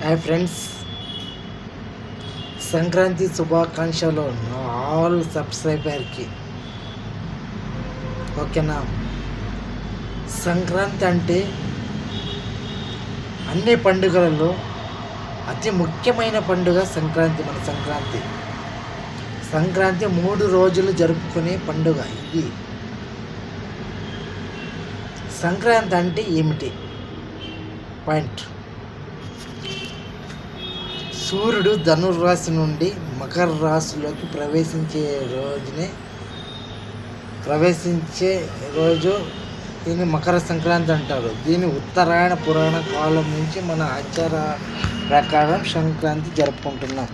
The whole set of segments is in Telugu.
హాయ్ ఫ్రెండ్స్, సంక్రాంతి శుభాకాంక్షలు నా ఆల్ సబ్స్క్రైబర్కి. ఓకేనా? సంక్రాంతి అంటే అన్ని పండుగలలో అతి ముఖ్యమైన పండుగ సంక్రాంతి. మన సంక్రాంతి 3 రోజులు జరుపుకునే పండుగ ఇది. సంక్రాంతి అంటే ఏమిటి? పాయింట్: సూర్యుడు ధనుర్రాశి నుండి మకర రాశిలోకి ప్రవేశించే రోజు దీన్ని మకర సంక్రాంతి అంటారు. దీన్ని ఉత్తరాయణ పురాణ కాలం నుంచి మన ఆచార ప్రకారం సంక్రాంతి జరుపుకుంటున్నాం.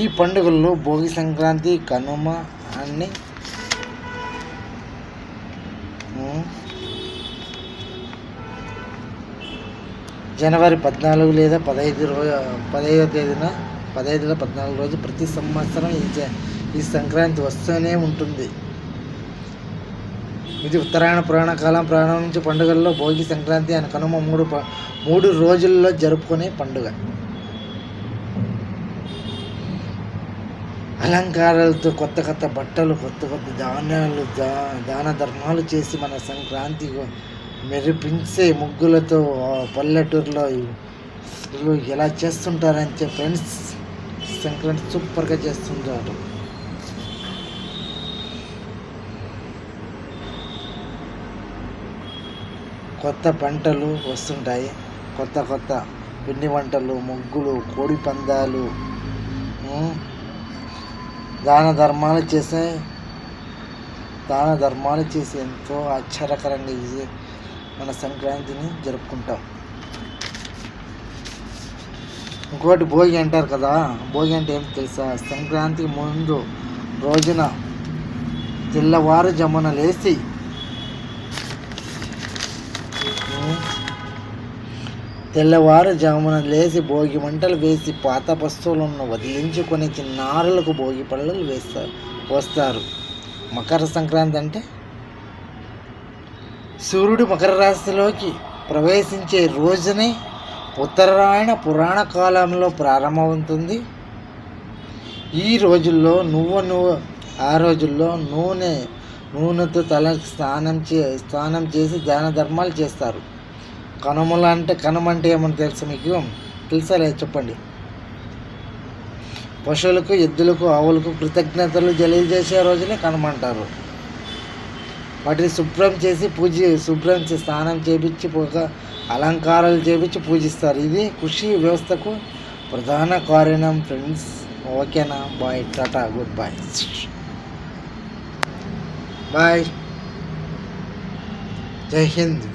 ఈ పండుగల్లో భోగి, సంక్రాంతి, కనుమ అన్ని జనవరి 14 లేదా 15వ తేదీన 14 రోజు ప్రతి సంవత్సరం ఈ సంక్రాంతి వస్తూనే ఉంటుంది. ఇది ఉత్తరాయణ పురాణ కాలం ప్రారంభించే పండుగల్లో భోగి, సంక్రాంతి అని కనుమ 3 రోజుల్లో జరుపుకునే పండుగ. అలంకారాలతో కొత్త బట్టలు, కొత్త ధాన్యాలు, దాన ధర్మాలు చేసి మన సంక్రాంతి మెరిపించే ముగ్గులతో పల్లెటూరులో ఎలా చేస్తుంటారంటే ఫ్రెండ్స్, సంక్రాంతి సూపర్గా చేస్తుంటారు. కొత్త పంటలు వస్తుంటాయి, కొత్త పిండి వంటలు, ముగ్గులు, కోడి పందాలు, దాన ధర్మాలు చేసి ఎంతో ఆశ్చర్యకరంగా మన సంక్రాంతిని జరుపుకుంటాం. ఇంకోటి భోగి అంటారు కదా. భోగి అంటే ఏం తెలుసా? సంక్రాంతికి ముందు రోజున తెల్లవారుజామున లేచి భోగి మంటలు వేసి పాత వస్తువులను వదిలించుకొని చిన్నారులకు భోగి పళ్ళలు పోస్తారు. మకర సంక్రాంతి అంటే సూర్యుడు మకర రాశిలోకి ప్రవేశించే రోజునే ఉత్తరాయణ పురాణ కాలంలో ప్రారంభమవుతుంది. ఈ రోజుల్లో నూనెతో తలకు స్నానం చేసి దాన ధర్మాలు చేస్తారు. కనుమ అంటే ఏమని తెలుసు మీకు? తెలుసా లేదు? చెప్పండి. పశువులకు, ఎద్దులకు, ఆవులకు కృతజ్ఞతలు తెలియజేసే రోజునే కనుమ అంటారు. వాటిని శుభ్రం చేసి స్నానం చేపించి అలంకారాలు చేపించి పూజిస్తారు. ఇది కృషి వ్యవస్థకు ప్రధాన కారణం ఫ్రెండ్స్. ఓకేనా? Bye, tata, good bye, bye, జై హింద్.